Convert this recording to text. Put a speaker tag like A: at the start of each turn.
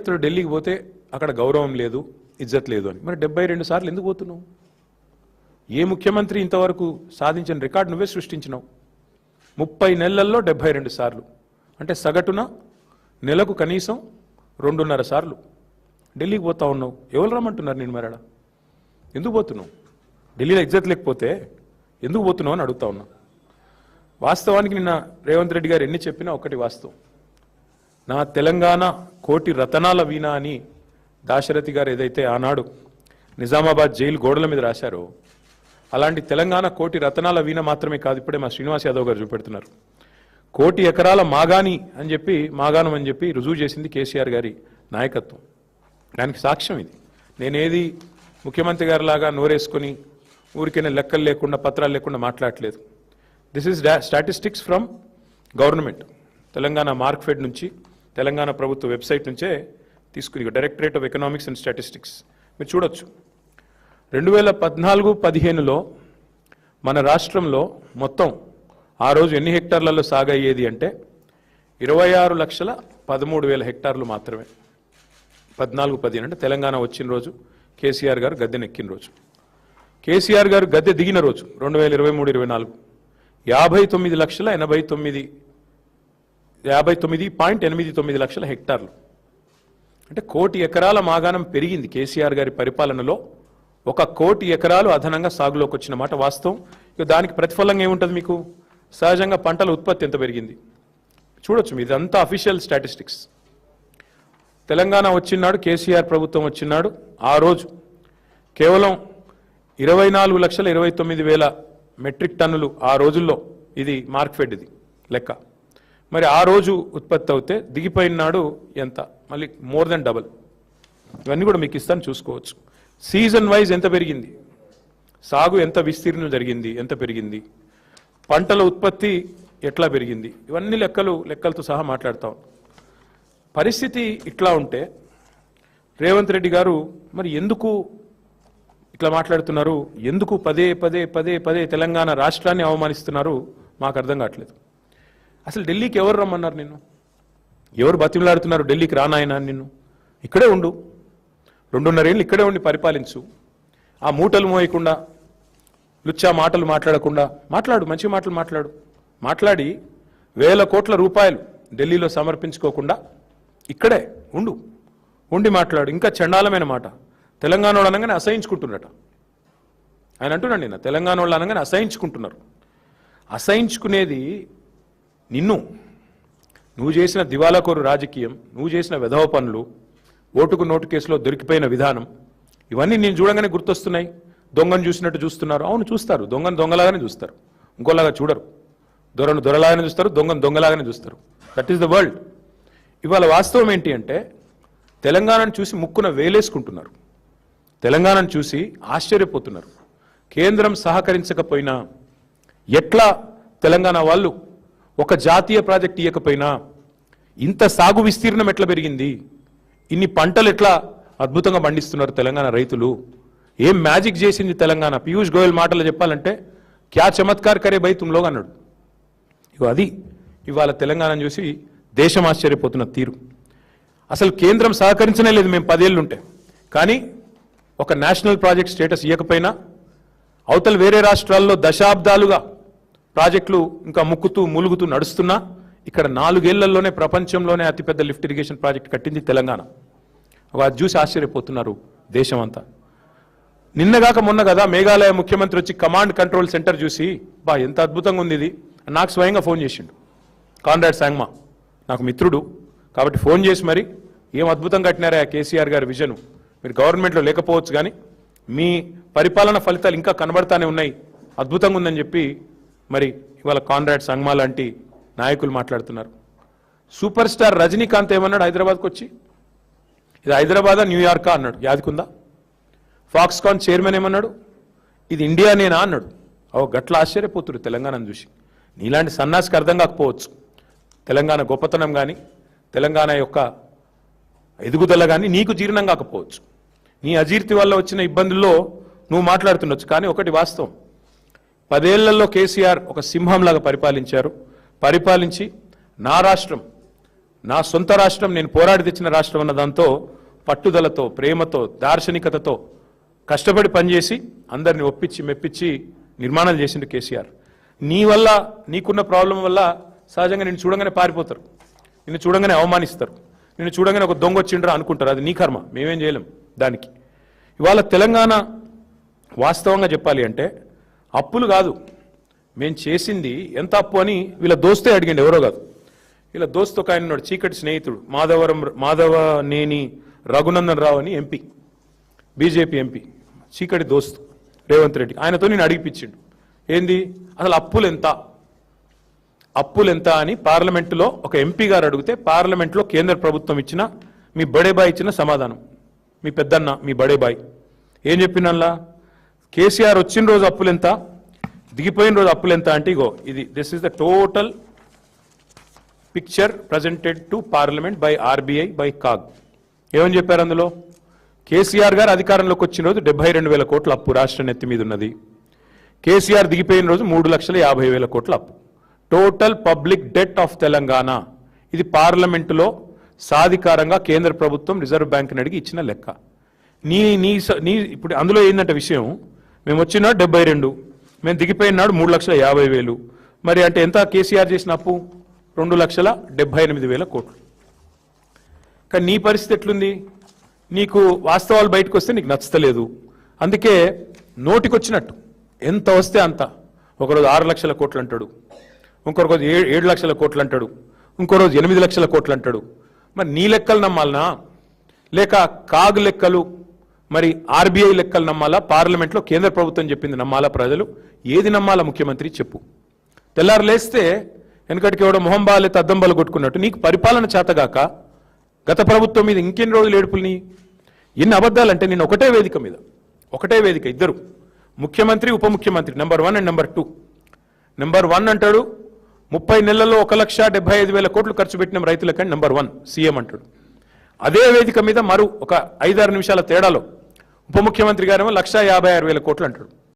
A: చెప్తాడు ఢిల్లీకి పోతే అక్కడ గౌరవం లేదు, ఇజ్జత్ లేదు అని. మరి 72 సార్లు ఎందుకు పోతున్నావు? ఏ ముఖ్యమంత్రి ఇంతవరకు సాధించిన రికార్డు నువ్వే సృష్టించినావు. 30 నెలల్లో 72 సార్లు అంటే సగటున నెలకు కనీసం 2.5 సార్లు ఢిల్లీకి పోతా ఉన్నావు. ఎవరు రమ్మంటున్నారు నేను? మరడా ఎందుకు పోతున్నావు? ఢిల్లీలో ఇజ్జత్ లేకపోతే ఎందుకు పోతున్నావు అని అడుగుతా ఉన్నా. వాస్తవానికి నిన్న రేవంత్ రెడ్డి గారు ఎన్ని చెప్పినా ఒకటి వాస్తవం. నా తెలంగాణ కోటి రతనాల వీణ అని దాశరథి గారు ఏదైతే ఆనాడు నిజామాబాద్ జైలు గోడల మీద రాశారో అలాంటి తెలంగాణ కోటి రతనాల వీణ మాత్రమే కాదు, ఇప్పుడే మా శ్రీనివాస్ యాదవ్ గారు చూపెడుతున్నారు. 1 కోటి ఎకరాల మాగాని అని చెప్పి మాగాణం అని చెప్పి రుజువు చేసింది కేసీఆర్ గారి నాయకత్వం. దానికి సాక్ష్యం ఇది. నేనేది ముఖ్యమంత్రి గారి లాగా నోరేసుకొని ఊరికైనా లెక్కలు లేకుండా పత్రాలు లేకుండా మాట్లాడలేదు. This is statistics from government. Telangana Markfed నుంచి, తెలంగాణ ప్రభుత్వ వెబ్సైట్ నుంచే తీసుకుని, directorate of economics and statistics మీరు చూడొచ్చు. 2014-15లో మన రాష్ట్రంలో మొత్తం ఆ రోజు ఎన్ని హెక్టార్లలో సాగయ్యేది అంటే 26,13,000 హెక్టార్లు మాత్రమే. 14-15 అంటే తెలంగాణ వచ్చిన రోజు, కేసీఆర్ గారు గద్దెనెక్కిన రోజు. కేసీఆర్ గారు గద్దె దిగిన రోజు 2023-24 59.89 లక్షల హెక్టార్లు అంటే 1 కోటి ఎకరాల మాగాణం పెరిగింది. కేసీఆర్ గారి పరిపాలనలో 1 కోటి ఎకరాలు అదనంగా సాగులోకి వచ్చిన మాట వాస్తవం. ఇక దానికి ప్రతిఫలంగా ఏముంటుంది మీకు? సహజంగా పంటల ఉత్పత్తి ఎంత పెరిగింది చూడొచ్చు. ఇదంతా అఫీషియల్ స్టాటిస్టిక్స్. తెలంగాణ వచ్చినాడు, కేసీఆర్ ప్రభుత్వం వచ్చినాడు, ఆ రోజు కేవలం 24,29,000 మెట్రిక్ టన్నులు ఆ రోజుల్లో, ఇది మార్క్ఫెడ్ ఇది లెక్క. మరి ఆ రోజు ఉత్పత్తి అవుతే దిగిపోయినాడు ఎంత? మళ్ళీ మోర్ దెన్ డబల్. ఇవన్నీ కూడా మీకు ఇస్తాను, చూసుకోవచ్చు. సీజన్ వైజ్ ఎంత పెరిగింది, సాగు ఎంత విస్తీర్ణం జరిగింది, ఎంత పెరిగింది, పంటల ఉత్పత్తి ఎట్లా పెరిగింది, ఇవన్నీ లెక్కలతో సహా మాట్లాడతాం. పరిస్థితి ఇట్లా ఉంటే రేవంత్ రెడ్డి గారు మరి ఎందుకు ఇట్లా మాట్లాడుతున్నారు? ఎందుకు పదే తెలంగాణ రాష్ట్రాన్ని అవమానిస్తున్నారు? మాకు అర్థం కావట్లేదు. అసలు ఢిల్లీకి ఎవరు రమ్మన్నారు నిన్ను? ఎవరు బతిమలాడుతున్నారు ఢిల్లీకి రానాయనా? నిన్ను ఇక్కడే ఉండు, 2.5 ఏళ్ళు ఇక్కడే ఉండి పరిపాలించు. ఆ మూటలు మోయకుండా, లుచ్చా మాటలు మాట్లాడకుండా మాట్లాడు, మంచి మాటలు మాట్లాడి 1,000 కోట్ల రూపాయలు ఢిల్లీలో సమర్పించుకోకుండా ఇక్కడే ఉండి మాట్లాడు. ఇంకా చండాలమైన మాట, తెలంగాణ వాళ్ళు అనగానే అసహించుకుంటున్నట. ఆయన అంటున్నాడు నిన్న, తెలంగాణ వాళ్ళు అనగానే అసహించుకుంటున్నారు. అసహించుకునేది నువ్వు చేసిన దివాలాకోరు రాజకీయం, నువ్వు చేసిన వెధవ పనులు, ఓటుకు నోటు కేసులో దొరికిపోయిన విధానం, ఇవన్నీ నేను చూడగానే గుర్తొస్తున్నాయి. దొంగను చూసినట్టు చూస్తున్నారు. అవును, చూస్తారు. దొంగను దొంగలాగానే చూస్తారు, ఇంకోలాగా చూడరు. దొరను దొరలాగానే చూస్తారు, దొంగను దొంగలాగానే చూస్తారు. That is the world. ఇవాళ వాస్తవం ఏంటి అంటే తెలంగాణను చూసి ముక్కున వేలేసుకుంటున్నారు, తెలంగాణను చూసి ఆశ్చర్యపోతున్నారు. కేంద్రం సహకరించకపోయినా, ఎట్లా తెలంగాణ వాళ్ళు ఒక జాతీయ ప్రాజెక్ట్ ఇవ్వకపోయినా ఇంత సాగు విస్తీర్ణం ఎట్లా పెరిగింది, ఇన్ని పంటలు ఎట్లా అద్భుతంగా పండిస్తున్నారు తెలంగాణ రైతులు, ఏం మ్యాజిక్ చేసింది తెలంగాణ? పీయూష్ గోయల్ మాటలు చెప్పాలంటే క్యా చమత్కార్ కరే బై తుమ్ లోగ్ అన్నాడు. అది ఇవాళ తెలంగాణను చూసి దేశం ఆశ్చర్యపోతున్న తీరు. అసలు కేంద్రం సహకరించనే లేదు మేము 10 ఏళ్ళుంటే. కానీ ఒక నేషనల్ ప్రాజెక్ట్ స్టేటస్ ఇవ్వకపోయినా అవతల వేరే రాష్ట్రాల్లో దశాబ్దాలుగా ప్రాజెక్టులు ఇంకా ములుగుతూ నడుస్తున్నా ఇక్కడ 4 ఏళ్లలోనే ప్రపంచంలోనే అతిపెద్ద లిఫ్ట్ ఇరిగేషన్ ప్రాజెక్ట్ కట్టింది తెలంగాణ. అది చూసి ఆశ్చర్యపోతున్నారు దేశం అంతా. నిన్నగాక మొన్న కదా మేఘాలయ ముఖ్యమంత్రి వచ్చి కమాండ్ కంట్రోల్ సెంటర్ చూసి ఎంత అద్భుతంగా ఉంది ఇది, నాకు స్వయంగా ఫోన్ చేసిండు. కాన్రాడ్ సాంగ్మా నాకు మిత్రుడు కాబట్టి ఫోన్ చేసి మరి ఏం అద్భుతంగా కట్టినారా కేసీఆర్ గారి విజన్, మీరు గవర్నమెంట్లో లేకపోవచ్చు కానీ మీ పరిపాలన ఫలితాలు ఇంకా కనబడతానే ఉన్నాయి, అద్భుతంగా ఉందని చెప్పి మరి ఇవాళ కాన్రాడ్ సాంగ్మా లాంటి నాయకులు మాట్లాడుతున్నారు. సూపర్ స్టార్ రజనీకాంత్ ఏమన్నాడు హైదరాబాద్కి వచ్చి, ఇది హైదరాబాదా న్యూయార్కా అన్నాడు, యాదికుందా? ఫాక్స్కాన్ చైర్మన్ ఏమన్నాడు, ఇది ఇండియానేనా అన్నాడు. గట్ల ఆశ్చర్యపోతున్నారు తెలంగాణను చూసి. నీలాంటి సన్నాసికి అర్థం కాకపోవచ్చు తెలంగాణ గొప్పతనం కానీ తెలంగాణ యొక్క ఎదుగుదల కానీ నీకు జీర్ణం కాకపోవచ్చు. నీ అజీర్తి వల్ల వచ్చిన ఇబ్బందుల్లో నువ్వు మాట్లాడుతుండొచ్చు. కానీ ఒకటి వాస్తవం, 10 ఏళ్లలో కేసీఆర్ ఒక సింహంలాగా పరిపాలించారు. పరిపాలించి నా రాష్ట్రం, నా సొంత రాష్ట్రం, నేను పోరాడి తెచ్చిన రాష్ట్రం అన్న దాంతో పట్టుదలతో, ప్రేమతో, దార్శనికతతో కష్టపడి పనిచేసి అందరిని ఒప్పించి మెప్పించి నిర్మాణాలు చేసిండు కేసీఆర్. నీ వల్ల, నీకున్న ప్రాబ్లం వల్ల సహజంగా నిన్ను చూడంగానే పారిపోతారు, నిన్ను చూడంగానే అవమానిస్తారు, నిన్ను చూడంగానే ఒక దొంగ వచ్చిండ్రా అనుకుంటారు. అది నీ కర్మ, మేమేం చేయలేం దానికి. ఇవాళ తెలంగాణ వాస్తవంగా చెప్పాలి అంటే అప్పులు కాదు, మేము చేసింది ఎంత అప్పు అని వీళ్ళ దోస్తే అడిగిండు, ఎవరో కాదు. వీళ్ళ దోస్తు ఒక ఆయన ఉన్నాడు, చీకటి స్నేహితుడు, మాధవనేని రఘునందన్ రావు అని ఎంపీ, బీజేపీ ఎంపీ, చీకటి దోస్తు రేవంత్ రెడ్డి. ఆయనతో నేను అడిగిపించిండు, ఏంది అసలు అప్పులు ఎంత అని పార్లమెంటులో ఒక ఎంపీ గారు అడిగితే పార్లమెంట్లో కేంద్ర ప్రభుత్వం ఇచ్చిన, మీ బడేబాయ్ ఇచ్చిన సమాధానం, మీ పెద్దన్న, మీ బడేబాయ్ ఏం చెప్పినల్లా, కేసీఆర్ వచ్చిన రోజు అప్పులెంత, దిగిపోయిన రోజు అప్పులెంత అంటే ఇగో ఇది, this is the total picture presented to parliament by RBI by CAG. ఏమని చెప్పారు అందులో, కేసీఆర్ గారు అధికారంలోకి వచ్చిన రోజు 72,000 కోట్ల అప్పు రాష్ట్రం ఎత్తి మీద ఉన్నది. కేసీఆర్ దిగిపోయిన రోజు 3,50,000 కోట్ల అప్పు. Total public det of Telangana. ఇది పార్లమెంటులో సాధికారంగా కేంద్ర ప్రభుత్వం రిజర్వ్ బ్యాంక్ని అడిగి ఇచ్చిన లెక్క. నీ ఇప్పుడు అందులో ఏంటంటే విషయం, మేము వచ్చిన 72, మేము దిగిపోయిన నాడు 3,50,000. మరి అంటే ఎంత కేసీఆర్ చేసిన అప్పు, 2,78,000 కోట్లు. కానీ నీ పరిస్థితి ఎట్లుంది, నీకు వాస్తవాలు బయటకు వస్తే నీకు నచ్చలేదు, అందుకే నోటికొచ్చినట్టు ఎంత వస్తే అంత, ఒకరోజు 6 లక్షల కోట్లు అంటాడు, ఇంకో రోజు 7 లక్షల కోట్లు అంటాడు, ఇంకో రోజు 8 లక్షల కోట్లు అంటాడు. మరి నీ లెక్కలు నమ్మాలనా, లేక కాగ్ లెక్కలు, మరి ఆర్బీఐ లెక్కలు నమ్మాలా, పార్లమెంట్లో కేంద్ర ప్రభుత్వం చెప్పింది నమ్మాలా, ప్రజలు ఏది నమ్మాలా, ముఖ్యమంత్రి చెప్పు. తెల్లారు లేస్తే వెనకటికి ఎవడో మొహంబాలే తద్దంబాలు కొట్టుకున్నట్టు నీకు పరిపాలన చేతగాక గత ప్రభుత్వం మీద ఇంకెన్ని రోజులు ఏడుపుల్ని, ఎన్ని అబద్ధాలంటే నేను ఒకటే వేదిక మీద, ఒకటే వేదిక, ఇద్దరు ముఖ్యమంత్రి ఉప ముఖ్యమంత్రి, నెంబర్ 1 అండ్ నెంబర్ 2. నెంబర్ 1 అంటాడు 30 నెలల్లో 1,75,000 కోట్లు ఖర్చు పెట్టిన రైతులకని నెంబర్ 1 సీఎం అంటాడు. అదే వేదిక మీద మరో ఒక 5-6 నిమిషాల తేడాలో ఉప ముఖ్యమంత్రి గారేమో 1,56,000 కోట్లు అంటాడు.